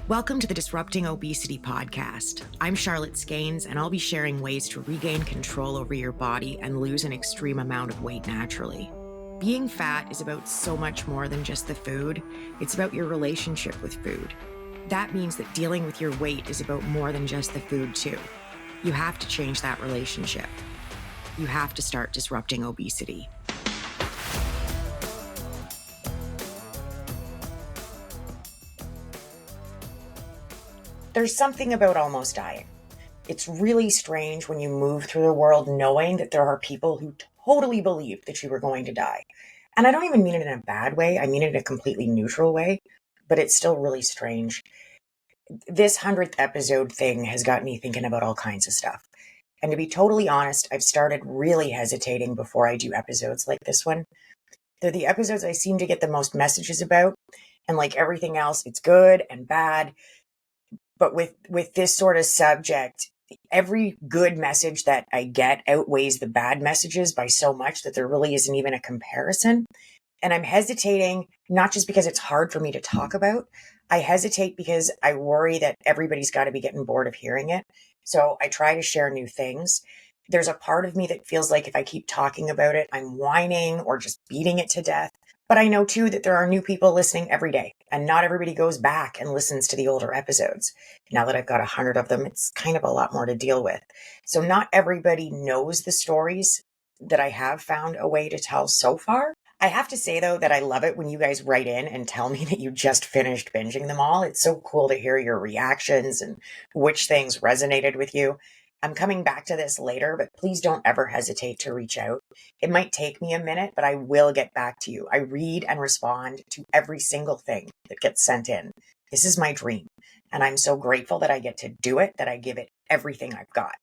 Welcome to the Disrupting Obesity podcast. I'm Charlotte Skanes, and I'll be sharing ways to regain control over your body and lose an extreme amount of weight naturally. Being fat is about so much more than just the food. It's about your relationship with food. That means that dealing with your weight is about more than just the food, too. You have to change that relationship. You have to start disrupting obesity. There's something about almost dying. It's really strange when you move through the world knowing that there are people who totally believe that you were going to die. And I don't even mean it in a bad way. I mean it in a completely neutral way, but it's still really strange. This 100th episode thing has got me thinking about all kinds of stuff. And to be totally honest, I've started really hesitating before I do episodes like this one. They're the episodes I seem to get the most messages about. And like everything else, it's good and bad. But with this sort of subject, every good message that I get outweighs the bad messages by so much that there really isn't even a comparison. And I'm hesitating, not just because it's hard for me to talk about. I hesitate because I worry that everybody's got to be getting bored of hearing it. So I try to share new things. There's a part of me that feels like if I keep talking about it, I'm whining or just beating it to death. But I know too that there are new people listening every day, and not everybody goes back and listens to the older episodes. Now that I've got 100 of them, it's kind of a lot more to deal with. So not everybody knows the stories that I have found a way to tell so far. I have to say, though, that I love it when you guys write in and tell me that you just finished binging them all. It's so cool to hear your reactions and which things resonated with you. I'm coming back to this later, but please don't ever hesitate to reach out. It might take me a minute, but I will get back to you. I read and respond to every single thing that gets sent in. This is my dream, and I'm so grateful that I get to do it, that I give it everything I've got.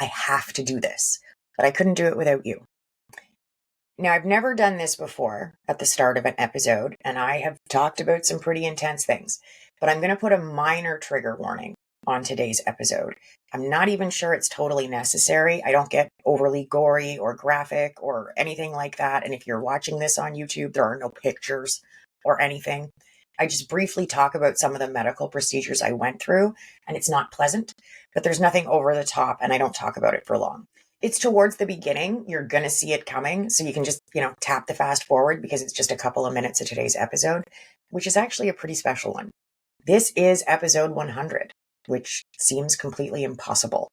I have to do this, but I couldn't do it without you. Now, I've never done this before at the start of an episode, and I have talked about some pretty intense things, but I'm going to put a minor trigger warning on today's episode. I'm not even sure it's totally necessary. I don't get overly gory or graphic or anything like that. And if you're watching this on YouTube, there are no pictures or anything. I just briefly talk about some of the medical procedures I went through, and it's not pleasant, but there's nothing over the top, and I don't talk about it for long. It's towards the beginning. You're going to see it coming. So you can just, tap the fast forward because it's just a couple of minutes of today's episode, which is actually a pretty special one. This is episode 100, which seems completely impossible.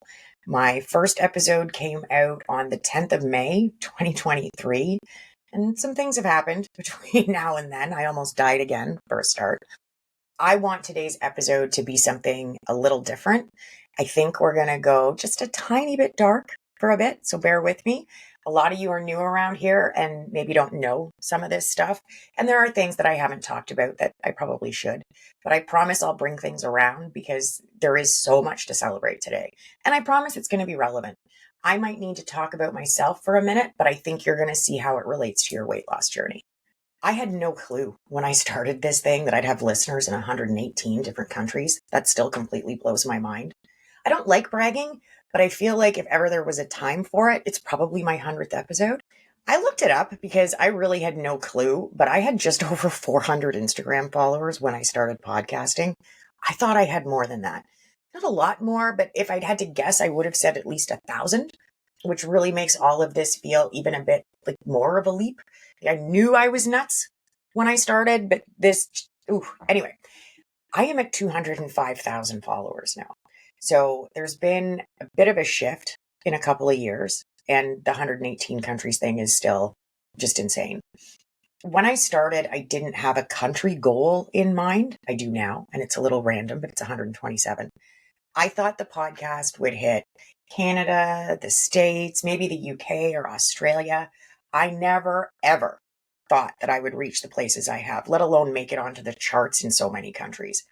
My first episode came out on the 10th of May, 2023, and some things have happened between now and then. I almost died again for a start. I want today's episode to be something a little different. I think we're going to go just a tiny bit dark for a bit, so bear with me. A lot of you are new around here and maybe don't know some of this stuff. And there are things that I haven't talked about that I probably should. But I promise I'll bring things around because there is so much to celebrate today. And I promise it's going to be relevant. I might need to talk about myself for a minute, but I think you're going to see how it relates to your weight loss journey. I had no clue when I started this thing that I'd have listeners in 118 different countries. That still completely blows my mind. I don't like bragging, but I feel like if ever there was a time for it, it's probably my 100th episode. I looked it up because I really had no clue, but I had just over 400 Instagram followers when I started podcasting. I thought I had more than that. Not a lot more, but if I'd had to guess, I would have said at least 1,000, which really makes all of this feel even a bit like more of a leap. I knew I was nuts when I started, but anyway, I am at 205,000 followers now. So there's been a bit of a shift in a couple of years, and the 118 countries thing is still just insane. When I started, I didn't have a country goal in mind. I do now, and it's a little random, but it's 127. I thought the podcast would hit Canada, the States, maybe the UK or Australia. I never, ever thought that I would reach the places I have, let alone make it onto the charts in so many countries.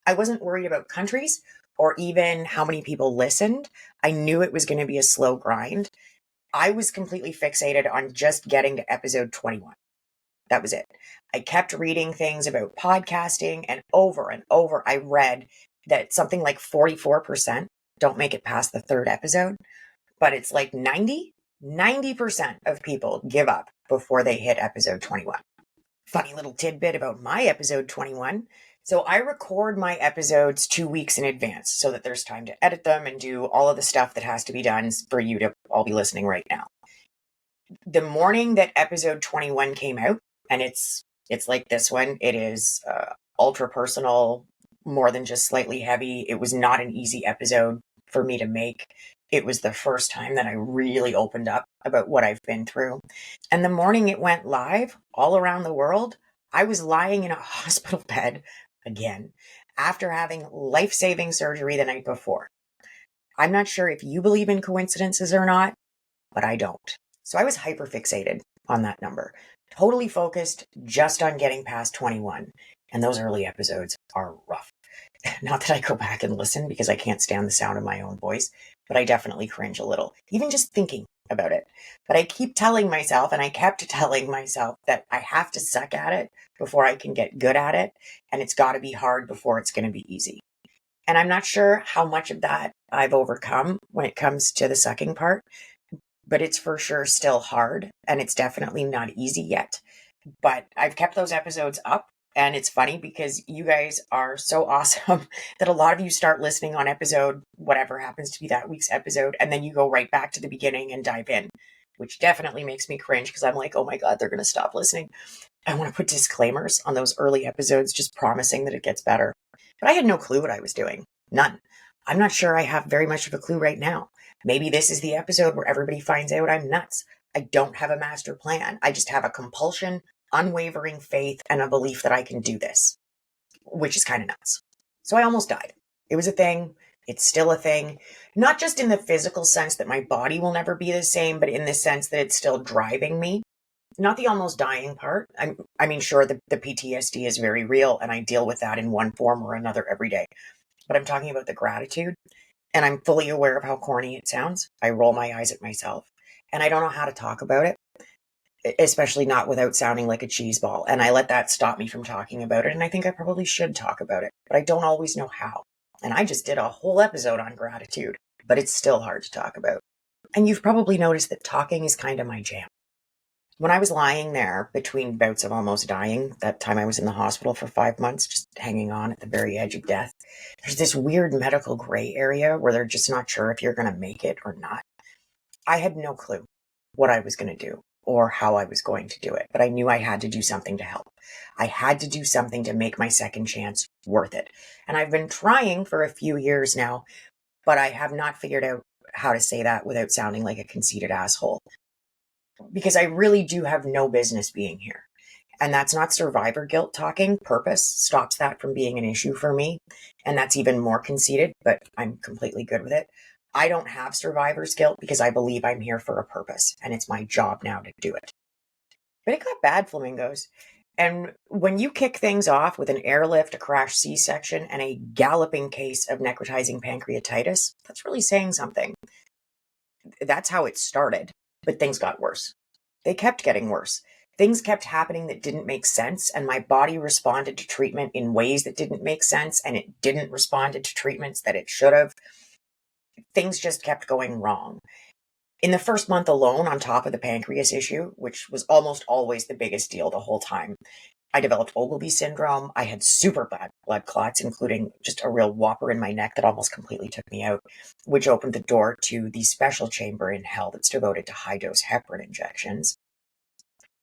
I wasn't worried about countries or even how many people listened. I knew it was going to be a slow grind. I was completely fixated on just getting to episode 21. That was it. I kept reading things about podcasting, and over I read that something like 44% don't make it past the third episode, but it's like 90% of people give up before they hit episode 21. Funny little tidbit about my episode 21. So I record my episodes 2 weeks in advance so that there's time to edit them and do all of the stuff that has to be done for you to all be listening right now. The morning that episode 21 came out, and it's like this one, it is ultra personal, more than just slightly heavy. It was not an easy episode for me to make. It was the first time that I really opened up about what I've been through. And the morning it went live all around the world, I was lying in a hospital bed again after having life-saving surgery the night before. I'm not sure if you believe in coincidences or not, but I don't. So I was hyperfixated on that number, totally focused just on getting past 21. And those early episodes are rough. Not that I go back and listen because I can't stand the sound of my own voice, but I definitely cringe a little, even just thinking about it. But I keep telling myself, and I kept telling myself, that I have to suck at it before I can get good at it. And it's got to be hard before it's going to be easy. And I'm not sure how much of that I've overcome when it comes to the sucking part, but it's for sure still hard, and it's definitely not easy yet. But I've kept those episodes up, and it's funny because you guys are so awesome that a lot of you start listening on episode, whatever happens to be that week's episode, and then you go right back to the beginning and dive in, which definitely makes me cringe because I'm like, oh my God, they're going to stop listening. I want to put disclaimers on those early episodes, just promising that it gets better. But I had no clue what I was doing. None. I'm not sure I have very much of a clue right now. Maybe this is the episode where everybody finds out I'm nuts. I don't have a master plan. I just have a compulsion, unwavering faith, and a belief that I can do this, which is kind of nuts. So I almost died. It was a thing. It's still a thing. Not just in the physical sense that my body will never be the same, but in the sense that it's still driving me. Not the almost dying part. I mean, sure, the PTSD is very real, and I deal with that in one form or another every day. But I'm talking about the gratitude, and I'm fully aware of how corny it sounds. I roll my eyes at myself, and I don't know how to talk about it, especially not without sounding like a cheese ball. And I let that stop me from talking about it, and I think I probably should talk about it, but I don't always know how. And I just did a whole episode on gratitude, but it's still hard to talk about. And you've probably noticed that talking is kind of my jam. When I was lying there between bouts of almost dying, that time I was in the hospital for 5 months, just hanging on at the very edge of death, there's this weird medical gray area where they're just not sure if you're going to make it or not. I had no clue what I was going to do or how I was going to do it, but I knew I had to do something to help. I had to do something to make my second chance worth it. And I've been trying for a few years now, but I have not figured out how to say that without sounding like a conceited asshole, because I really do have no business being here. And that's not survivor guilt talking. Purpose stops that from being an issue for me. And that's even more conceited, but I'm completely good with it. I don't have survivor's guilt because I believe I'm here for a purpose, and it's my job now to do it. But it got bad, flamingos. And when you kick things off with an airlift, a crash C-section, and a galloping case of necrotizing pancreatitis, that's really saying something. That's how it started, but things got worse. They kept getting worse. Things kept happening that didn't make sense, and my body responded to treatment in ways that didn't make sense, and it didn't respond to treatments that it should have. Things just kept going wrong. In the first month alone, on top of the pancreas issue, which was almost always the biggest deal the whole time, I developed Ogilvy syndrome. I had super bad blood clots, including just a real whopper in my neck that almost completely took me out, which opened the door to the special chamber in hell that's devoted to high-dose heparin injections.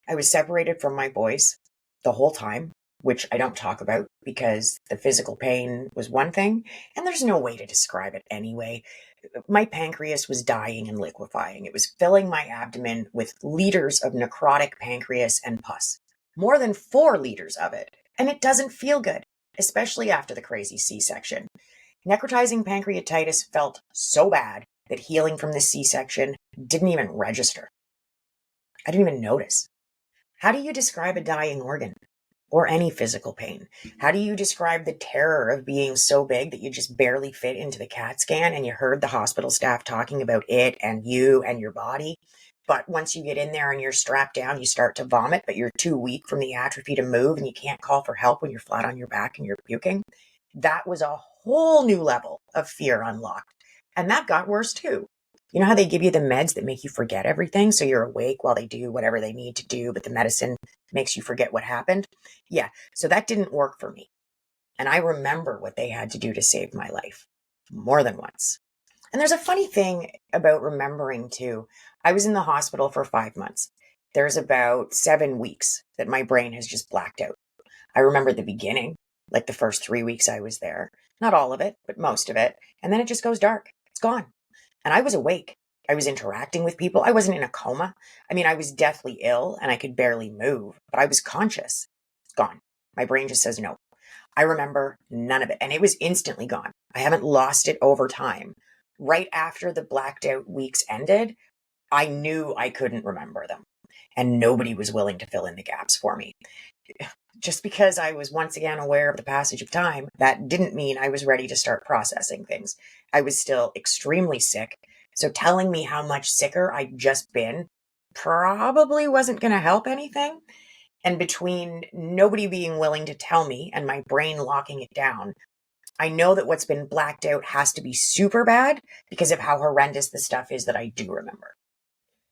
I was separated from my boys the whole time, which I don't talk about because the physical pain was one thing, and there's no way to describe it anyway. My pancreas was dying and liquefying. It was filling my abdomen with liters of necrotic pancreas and pus. More than 4 liters of it. And it doesn't feel good, especially after the crazy C-section. Necrotizing pancreatitis felt so bad that healing from the C-section didn't even register. I didn't even notice. How do you describe a dying organ? Or any physical pain? How do you describe the terror of being so big that you just barely fit into the CAT scan and you heard the hospital staff talking about it and you and your body? But once you get in there and you're strapped down, you start to vomit, but you're too weak from the atrophy to move and you can't call for help when you're flat on your back and you're puking. That was a whole new level of fear unlocked. And that got worse too. You know how they give you the meds that make you forget everything so you're awake while they do whatever they need to do, but the medicine makes you forget what happened? Yeah, so that didn't work for me. And I remember what they had to do to save my life more than once. And there's a funny thing about remembering too. I was in the hospital for 5 months. There's about 7 weeks that my brain has just blacked out. I remember the beginning, like the first 3 weeks I was there. Not all of it, but most of it. And then it just goes dark. It's gone. And I was awake. I was interacting with people. I wasn't in a coma. I mean, I was deathly ill and I could barely move, but I was conscious. It's gone. My brain just says no. I remember none of it. And it was instantly gone. I haven't lost it over time. Right after the blacked out weeks ended, I knew I couldn't remember them. And nobody was willing to fill in the gaps for me. Just because I was once again aware of the passage of time, that didn't mean I was ready to start processing things. I was still extremely sick. So telling me how much sicker I'd just been probably wasn't going to help anything. And between nobody being willing to tell me and my brain locking it down, I know that what's been blacked out has to be super bad because of how horrendous the stuff is that I do remember.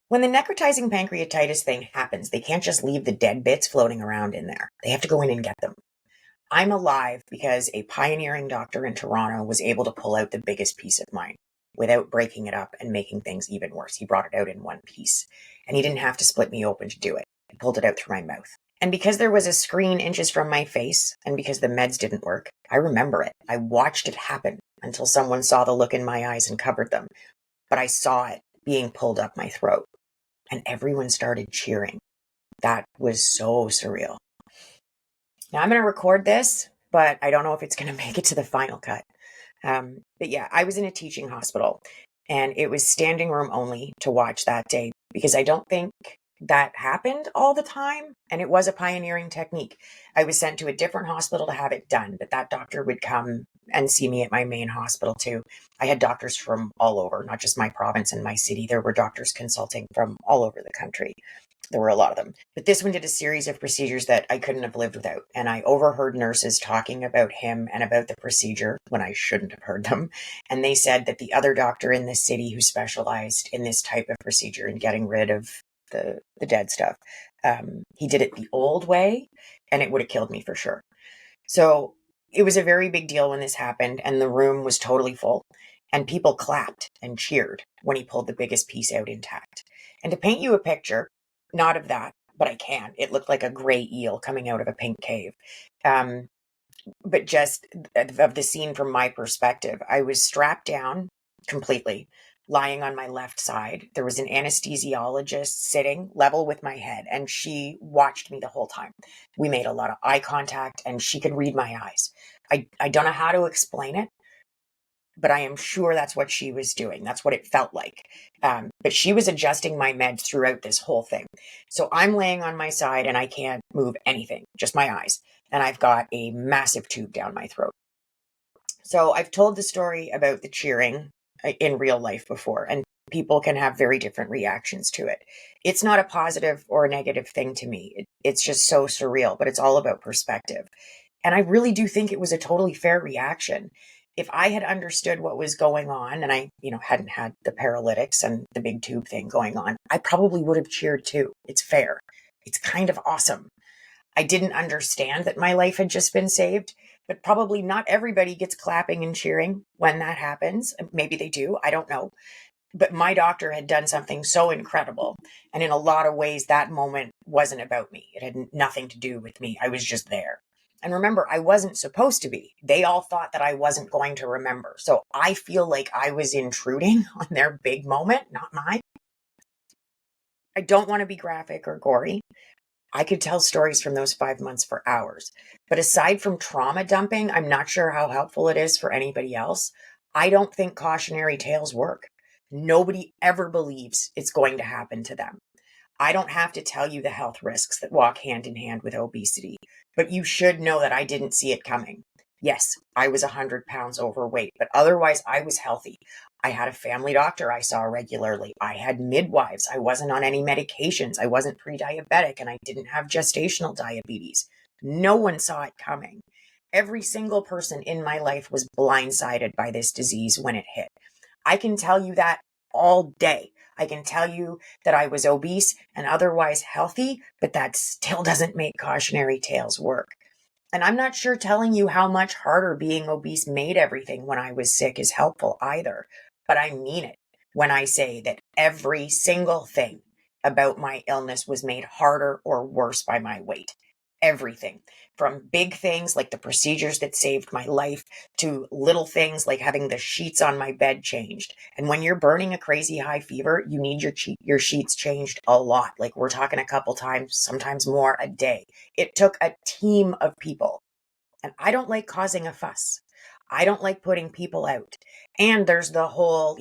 When the necrotizing pancreatitis thing happens, they can't just leave the dead bits floating around in there. They have to go in and get them. I'm alive because a pioneering doctor in Toronto was able to pull out the biggest piece of mine without breaking it up and making things even worse. He brought it out in one piece, and he didn't have to split me open to do it. He pulled it out through my mouth. And because there was a screen inches from my face, and because the meds didn't work, I remember it. I watched it happen until someone saw the look in my eyes and covered them. But I saw it being pulled up my throat, and everyone started cheering. That was so surreal. Now I'm going to record this, but I don't know if it's going to make it to the final cut. But yeah, I was in a teaching hospital and it was standing room only to watch that day because I don't think that happened all the time. And it was a pioneering technique. I was sent to a different hospital to have it done, but that doctor would come and see me at my main hospital too. I had doctors from all over, not just my province and my city. There were doctors consulting from all over the country. There were a lot of them. But this one did a series of procedures that I couldn't have lived without. And I overheard nurses talking about him and about the procedure when I shouldn't have heard them. And they said that the other doctor in the city who specialized in this type of procedure and getting rid of the dead stuff, he did it the old way and it would have killed me for sure. So it was a very big deal when this happened and the room was totally full and people clapped and cheered when he pulled the biggest piece out intact. And to paint you a picture, not of that, but I can. It looked like a gray eel coming out of a pink cave. But just of the scene from my perspective, I was strapped down completely, lying on my left side. There was an anesthesiologist sitting level with my head, and she watched me the whole time. We made a lot of eye contact, and she could read my eyes. I don't know how to explain it, but I am sure that's what she was doing. That's what it felt like. But she was adjusting my meds throughout this whole thing. So I'm laying on my side and I can't move anything, just my eyes. And I've got a massive tube down my throat. So I've told the story about the cheering in real life before, and people can have very different reactions to it. It's not a positive or a negative thing to me. It's just so surreal, but it's all about perspective. And I really do think it was a totally fair reaction. If I had understood what was going on and I, hadn't had the paralytics and the big tube thing going on, I probably would have cheered too. It's fair. It's kind of awesome. I didn't understand that my life had just been saved, but probably not everybody gets clapping and cheering when that happens. Maybe they do. I don't know. But my doctor had done something so incredible. And in a lot of ways, that moment wasn't about me. It had nothing to do with me. I was just there. And remember, I wasn't supposed to be. They all thought that I wasn't going to remember. So I feel like I was intruding on their big moment, not mine. I don't want to be graphic or gory. I could tell stories from those 5 months for hours. But aside from trauma dumping, I'm not sure how helpful it is for anybody else. I don't think cautionary tales work. Nobody ever believes it's going to happen to them. I don't have to tell you the health risks that walk hand in hand with obesity, but you should know that I didn't see it coming. Yes, I was 100 pounds overweight, but otherwise I was healthy. I had a family doctor I saw regularly. I had midwives. I wasn't on any medications. I wasn't pre-diabetic and I didn't have gestational diabetes. No one saw it coming. Every single person in my life was blindsided by this disease when it hit. I can tell you that all day. I can tell you that I was obese and otherwise healthy, but that still doesn't make cautionary tales work. And I'm not sure telling you how much harder being obese made everything when I was sick is helpful either. But I mean it when I say that every single thing about my illness was made harder or worse by my weight. Everything. From big things like the procedures that saved my life to little things like having the sheets on my bed changed. And when you're burning a crazy high fever, you need your sheets changed a lot. Like we're talking a couple times, sometimes more a day. It took a team of people. And I don't like causing a fuss. I don't like putting people out. And there's the whole,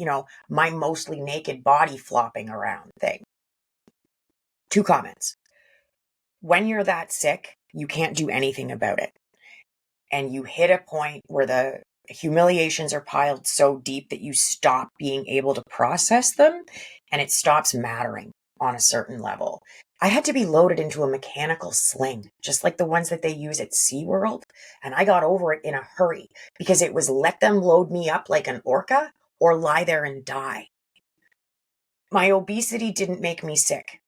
my mostly naked body flopping around thing. 2 comments. When you're that sick, you can't do anything about it. And you hit a point where the humiliations are piled so deep that you stop being able to process them and it stops mattering on a certain level. I had to be loaded into a mechanical sling, just like the ones that they use at SeaWorld. And I got over it in a hurry because it was let them load me up like an orca or lie there and die. My obesity didn't make me sick.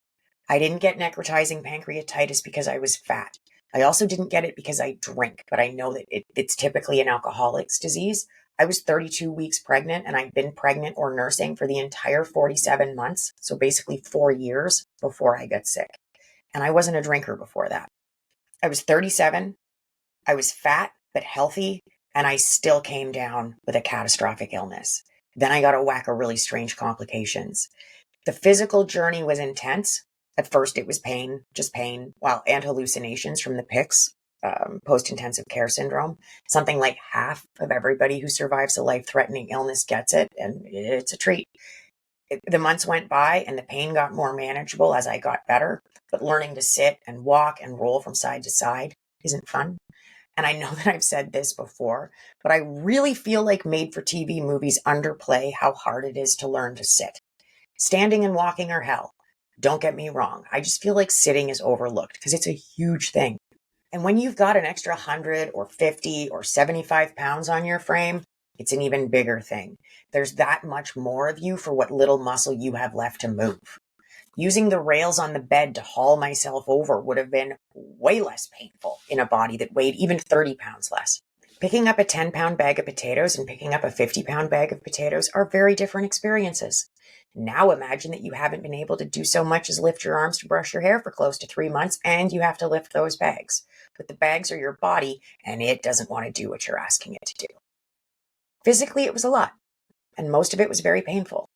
I didn't get necrotizing pancreatitis because I was fat. I also didn't get it because I drink, but I know that it's typically an alcoholic's disease. I was 32 weeks pregnant and I'd been pregnant or nursing for the entire 47 months. So basically 4 years before I got sick. And I wasn't a drinker before that. I was 37. I was fat, but healthy. And I still came down with a catastrophic illness. Then I got a whack of really strange complications. The physical journey was intense. At first, it was pain, just pain, and hallucinations from the PICS, post-intensive care syndrome. Something like half of everybody who survives a life-threatening illness gets it, and it's a treat. The months went by, and the pain got more manageable as I got better, but learning to sit and walk and roll from side to side isn't fun. And I know that I've said this before, but I really feel like made-for-TV movies underplay how hard it is to learn to sit. Standing and walking are hell. Don't get me wrong. I just feel like sitting is overlooked because it's a huge thing. And when you've got an extra 100 or 50 or 75 pounds on your frame, it's an even bigger thing. There's that much more of you for what little muscle you have left to move. Using the rails on the bed to haul myself over would have been way less painful in a body that weighed even 30 pounds less. Picking up a 10-pound bag of potatoes and picking up a 50-pound bag of potatoes are very different experiences. Now imagine that you haven't been able to do so much as lift your arms to brush your hair for close to 3 months and you have to lift those bags. But the bags are your body and it doesn't want to do what you're asking it to do. Physically, it was a lot, and most of it was very painful.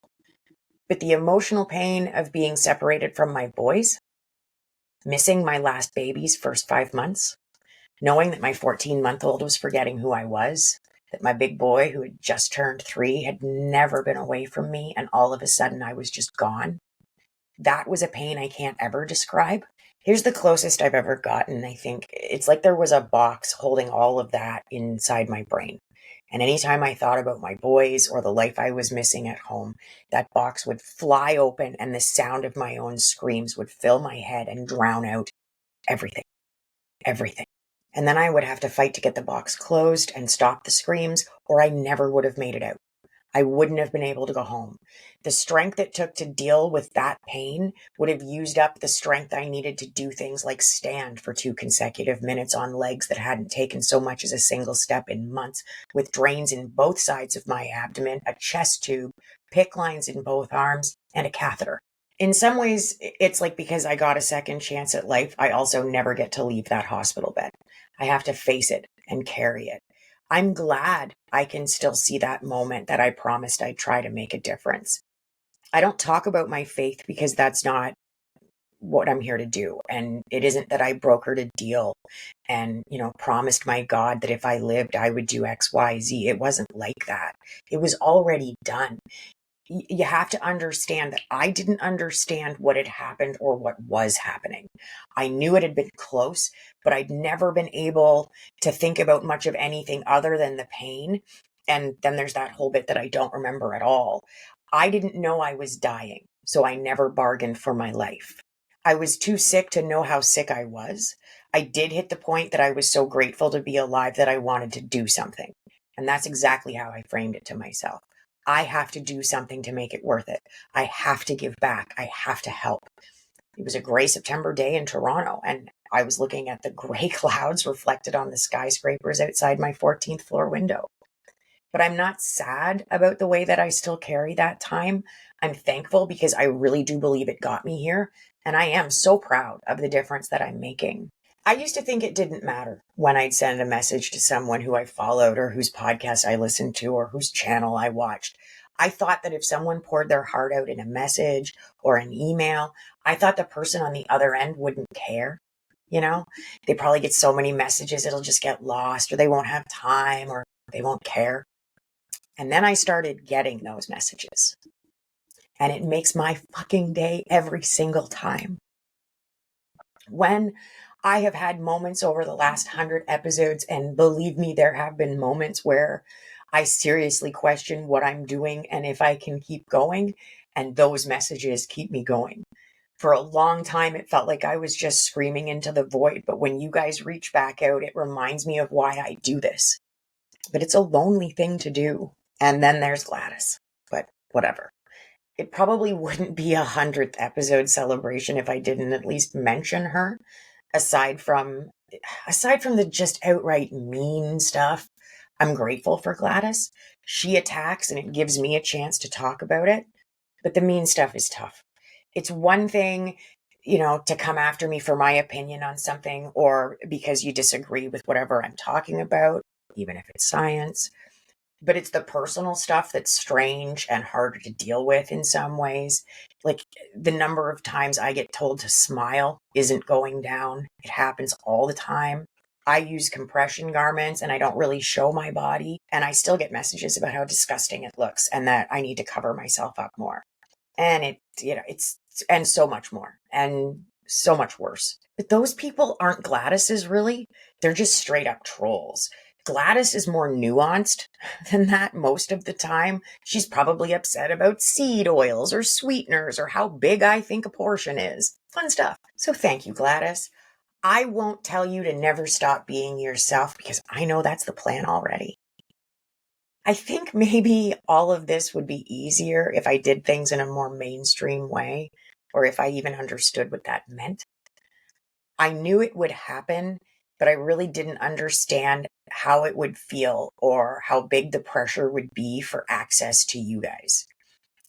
But the emotional pain of being separated from my boys, missing my last baby's first 5 months, knowing that my 14-month-old was forgetting who I was, that my big boy, who had just turned 3, had never been away from me, and all of a sudden I was just gone. That was a pain I can't ever describe. Here's the closest I've ever gotten, I think. It's like there was a box holding all of that inside my brain. And anytime I thought about my boys or the life I was missing at home, that box would fly open and the sound of my own screams would fill my head and drown out everything. Everything. And then I would have to fight to get the box closed and stop the screams, or I never would have made it out. I wouldn't have been able to go home. The strength it took to deal with that pain would have used up the strength I needed to do things like stand for 2 consecutive minutes on legs that hadn't taken so much as a single step in months, with drains in both sides of my abdomen, a chest tube, PICC lines in both arms, and a catheter. In some ways, it's like because I got a second chance at life, I also never get to leave that hospital bed. I have to face it and carry it. I'm glad I can still see that moment that I promised I'd try to make a difference. I don't talk about my faith because that's not what I'm here to do. And it isn't that I brokered a deal and, promised my God that if I lived, I would do X, Y, Z. It wasn't like that. It was already done. You have to understand that I didn't understand what had happened or what was happening. I knew it had been close, but I'd never been able to think about much of anything other than the pain. And then there's that whole bit that I don't remember at all. I didn't know I was dying, so I never bargained for my life. I was too sick to know how sick I was. I did hit the point that I was so grateful to be alive that I wanted to do something. And that's exactly how I framed it to myself. I have to do something to make it worth it. I have to give back. I have to help. It was a gray September day in Toronto, and I was looking at the gray clouds reflected on the skyscrapers outside my 14th floor window. But I'm not sad about the way that I still carry that time. I'm thankful because I really do believe it got me here. And I am so proud of the difference that I'm making. I used to think it didn't matter when I'd send a message to someone who I followed or whose podcast I listened to or whose channel I watched. I thought that if someone poured their heart out in a message or an email, I thought the person on the other end wouldn't care. You know, they probably get so many messages, it'll just get lost, or they won't have time, or they won't care. And then I started getting those messages. And it makes my fucking day every single time. When I have had moments over the last 100 episodes, and believe me, there have been moments where I seriously question what I'm doing and if I can keep going. And those messages keep me going. For a long time, it felt like I was just screaming into the void. But when you guys reach back out, it reminds me of why I do this. But it's a lonely thing to do. And then there's Gladys. But whatever. It probably wouldn't be 100th episode celebration if I didn't at least mention her. Aside from the just outright mean stuff, I'm grateful for Gladys. She attacks and it gives me a chance to talk about it. But the mean stuff is tough. It's one thing, to come after me for my opinion on something or because you disagree with whatever I'm talking about, even if it's science. But it's the personal stuff that's strange and harder to deal with in some ways. Like the number of times I get told to smile isn't going down. It happens all the time. I use compression garments and I don't really show my body. And I still get messages about how disgusting it looks and that I need to cover myself up more. And and so much more and so much worse. But those people aren't Gladys's really. They're just straight up trolls. Gladys is more nuanced than that most of the time. She's probably upset about seed oils or sweeteners or how big I think a portion is. Fun stuff. So thank you, Gladys. I won't tell you to never stop being yourself because I know that's the plan already. I think maybe all of this would be easier if I did things in a more mainstream way, or if I even understood what that meant. I knew it would happen, but I really didn't understand how it would feel or how big the pressure would be for access to you guys.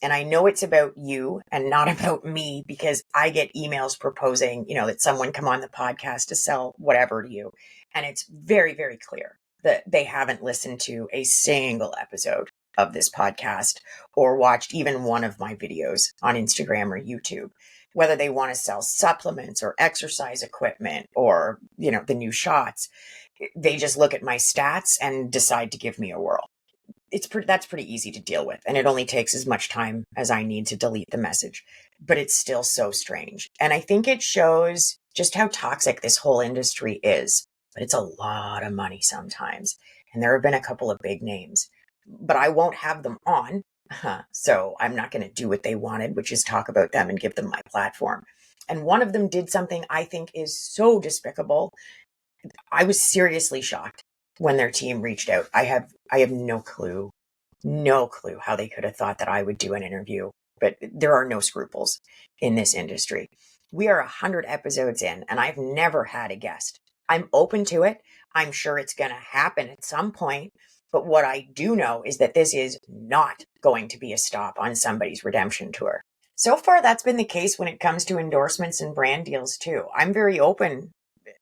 And I know it's about you and not about me because I get emails proposing, that someone come on the podcast to sell whatever to you. And it's very, very clear that they haven't listened to a single episode of this podcast or watched even one of my videos on Instagram or YouTube. Whether they want to sell supplements or exercise equipment or, the new shots, they just look at my stats and decide to give me a whirl. That's pretty easy to deal with. And it only takes as much time as I need to delete the message, but it's still so strange. And I think it shows just how toxic this whole industry is, but it's a lot of money sometimes. And there have been a couple of big names, but I won't have them on. So I'm not going to do what they wanted, which is talk about them and give them my platform. And one of them did something I think is so despicable. I was seriously shocked when their team reached out. I have no clue how they could have thought that I would do an interview, but there are no scruples in this industry. We are 100 episodes in and I've never had a guest. I'm open to it. I'm sure it's going to happen at some point. But what I do know is that this is not going to be a stop on somebody's redemption tour. So far, that's been the case when it comes to endorsements and brand deals too. I'm very open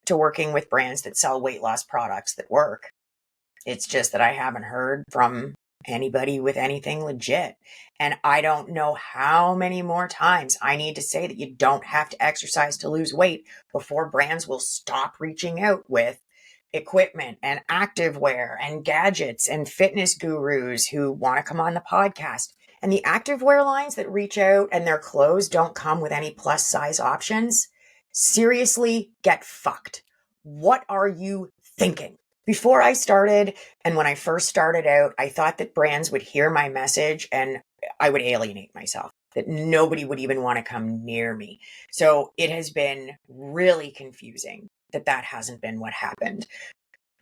to working with brands that sell weight loss products that work. It's just that I haven't heard from anybody with anything legit. And I don't know how many more times I need to say that you don't have to exercise to lose weight before brands will stop reaching out with equipment and activewear and gadgets and fitness gurus who want to come on the podcast. And the activewear lines that reach out and their clothes don't come with any plus size options. Seriously, get fucked. What are you thinking? Before I started, and when I first started out, I thought that brands would hear my message and I would alienate myself, that nobody would even want to come near me. So it has been really confusing that hasn't been what happened.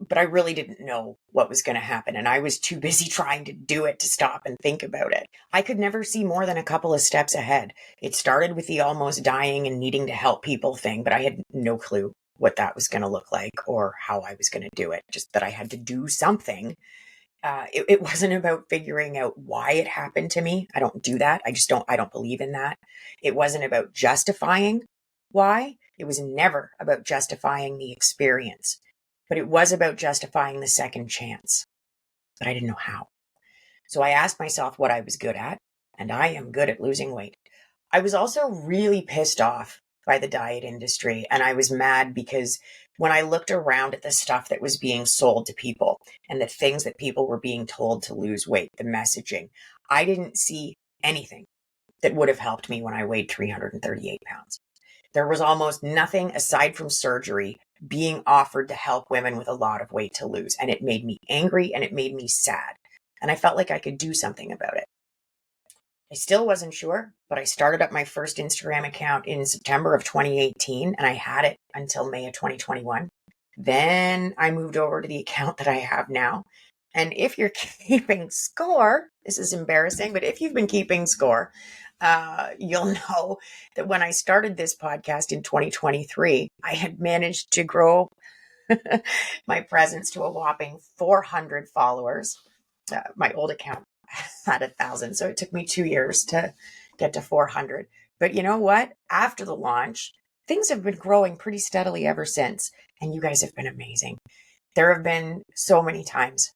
But I really didn't know what was going to happen. And I was too busy trying to do it to stop and think about it. I could never see more than a couple of steps ahead. It started with the almost dying and needing to help people thing, but I had no clue what that was going to look like or how I was going to do it, just that I had to do something. It wasn't about figuring out why it happened to me. I don't do that. I don't believe in that. It wasn't about justifying why. It was never about justifying the experience, but it was about justifying the second chance. But I didn't know how. So I asked myself what I was good at, and I am good at losing weight. I was also really pissed off by the diet industry, and I was mad because when I looked around at the stuff that was being sold to people and the things that people were being told to lose weight, the messaging, I didn't see anything that would have helped me when I weighed 338 pounds. There was almost nothing aside from surgery being offered to help women with a lot of weight to lose, and it made me angry and it made me sad. And I felt like I could do something about it. I still wasn't sure, but I started up my first Instagram account in September of 2018, and I had it until May of 2021. Then I moved over to the account that I have now. And if you're keeping score, this is embarrassing, but if you've been keeping score, you'll know that when I started this podcast in 2023, I had managed to grow my presence to a whopping 400 followers. My old account had 1,000, so it took me 2 years to get to 400. But you know what? After the launch, things have been growing pretty steadily ever since, and you guys have been amazing. There have been so many times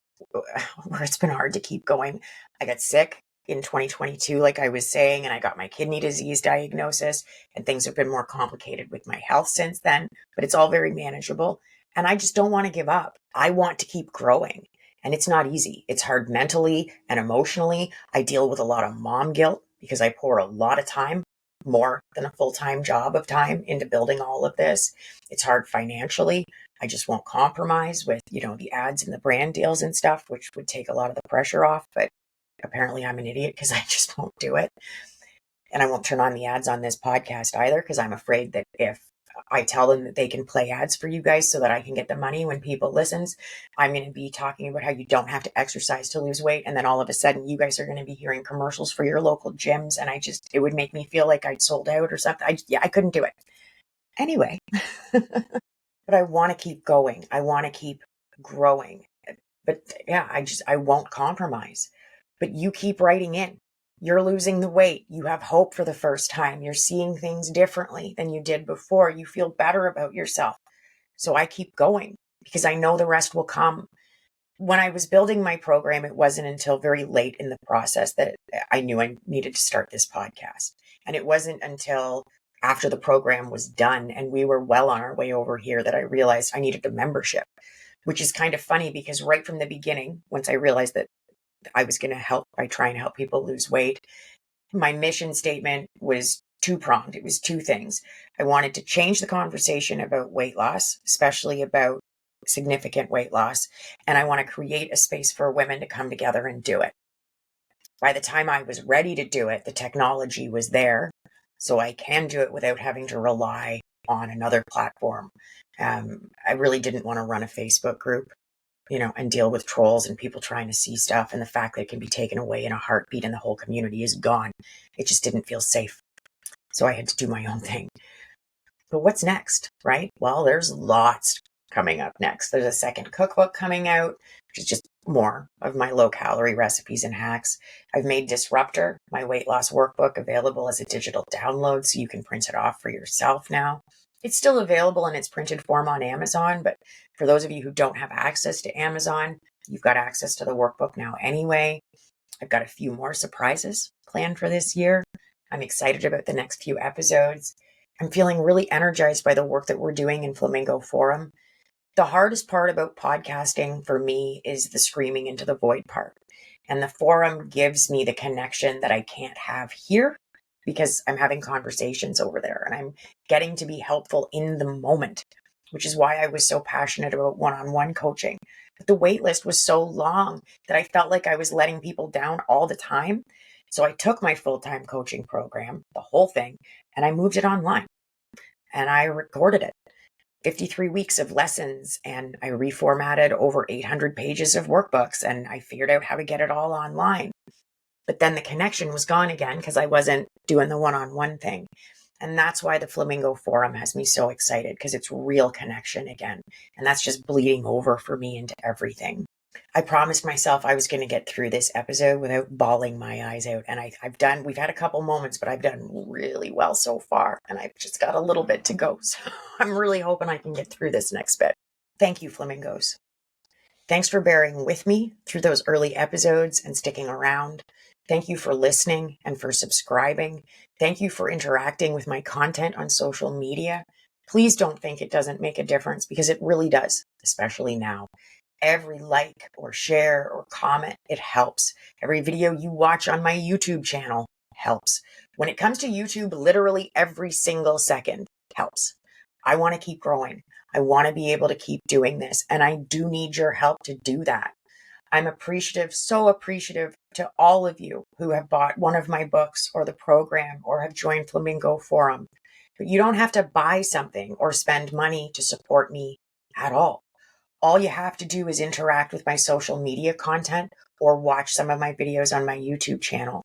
where it's been hard to keep going. I got sick in 2022, like I was saying, and I got my kidney disease diagnosis, and things have been more complicated with my health since then, but it's all very manageable. And I just don't want to give up. I want to keep growing. And it's not easy. It's hard mentally and emotionally. I deal with a lot of mom guilt because I pour a lot of time, more than a full-time job of time, into building all of this. It's hard financially. I just won't compromise with, the ads and the brand deals and stuff, which would take a lot of the pressure off. But apparently I'm an idiot because I just won't do it. And I won't turn on the ads on this podcast either because I'm afraid that if I tell them that they can play ads for you guys so that I can get the money when people listens, I'm going to be talking about how you don't have to exercise to lose weight. And then all of a sudden you guys are going to be hearing commercials for your local gyms. And it would make me feel like I'd sold out or something. I couldn't do it. Anyway, but I want to keep going. I want to keep growing. But yeah, I won't compromise. But you keep writing in. You're losing the weight. You have hope for the first time. You're seeing things differently than you did before. You feel better about yourself. So I keep going because I know the rest will come. When I was building my program, it wasn't until very late in the process that I knew I needed to start this podcast. And it wasn't until after the program was done and we were well on our way over here that I realized I needed a membership, which is kind of funny because right from the beginning, once I realized that I was going to help by trying to help people lose weight, my mission statement was two-pronged. It was two things. I wanted to change the conversation about weight loss, especially about significant weight loss, and I want to create a space for women to come together and do it. By the time I was ready to do it, the technology was there, so I can do it without having to rely on another platform. I really didn't want to run a Facebook group, and deal with trolls and people trying to see stuff, and the fact that it can be taken away in a heartbeat and the whole community is gone. It just didn't feel safe. So I had to do my own thing. But what's next, right? Well, there's lots coming up next. There's a second cookbook coming out, which is just more of my low-calorie recipes and hacks. I've made Disruptor, my weight loss workbook, available as a digital download so you can print it off for yourself now. It's still available in its printed form on Amazon, but for those of you who don't have access to Amazon, you've got access to the workbook now anyway. I've got a few more surprises planned for this year. I'm excited about the next few episodes. I'm feeling really energized by the work that we're doing in Flamingo Forum. The hardest part about podcasting for me is the screaming into the void part. And the forum gives me the connection that I can't have here because I'm having conversations over there and I'm getting to be helpful in the moment, which is why I was so passionate about one-on-one coaching. But the wait list was so long that I felt like I was letting people down all the time. So I took my full-time coaching program, the whole thing, and I moved it online and I recorded it. 53 weeks of lessons, and I reformatted over 800 pages of workbooks, and I figured out how to get it all online. But then the connection was gone again because I wasn't doing the one-on-one thing. And that's why the Flamingo Forum has me so excited, because it's real connection again. And that's just bleeding over for me into everything. I promised myself I was going to get through this episode without bawling my eyes out. And we've had a couple moments, but I've done really well so far. And I've just got a little bit to go. So I'm really hoping I can get through this next bit. Thank you, Flamingos. Thanks for bearing with me through those early episodes and sticking around. Thank you for listening and for subscribing. Thank you for interacting with my content on social media. Please don't think it doesn't make a difference, because it really does, especially now. Every like or share or comment, it helps. Every video you watch on my YouTube channel helps. When it comes to YouTube, literally every single second helps. I want to keep growing. I want to be able to keep doing this, and I do need your help to do that. I'm appreciative, so appreciative to all of you who have bought one of my books or the program or have joined Flamingo Forum. But you don't have to buy something or spend money to support me at all. All you have to do is interact with my social media content or watch some of my videos on my YouTube channel.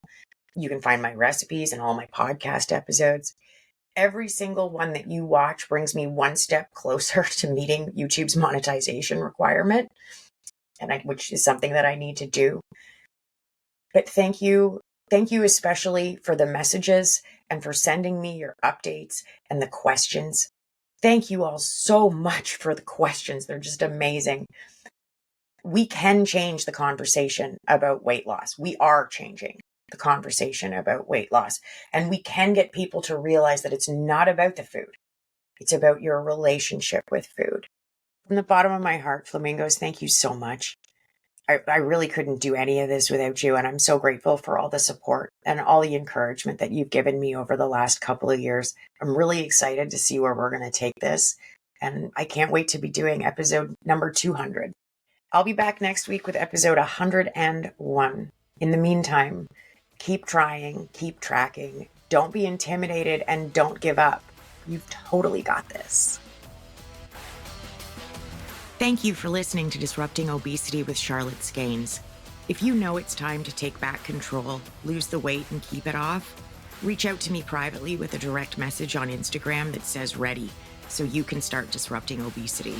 You can find my recipes and all my podcast episodes. Every single one that you watch brings me one step closer to meeting YouTube's monetization requirement, which is something that I need to do. But thank you. Thank you especially for the messages and for sending me your updates and the questions. Thank you all so much for the questions. They're just amazing. We can change the conversation about weight loss. We are changing the conversation about weight loss. And we can get people to realize that it's not about the food. It's about your relationship with food. From the bottom of my heart, Flamingos, thank you so much. I really couldn't do any of this without you. And I'm so grateful for all the support and all the encouragement that you've given me over the last couple of years. I'm really excited to see where we're going to take this. And I can't wait to be doing episode number 200. I'll be back next week with episode 101. In the meantime, keep trying, keep tracking. Don't be intimidated and don't give up. You've totally got this. Thank you for listening to Disrupting Obesity with Charlotte Skanes. If you know it's time to take back control, lose the weight, and keep it off, reach out to me privately with a direct message on Instagram that says ready, so you can start disrupting obesity.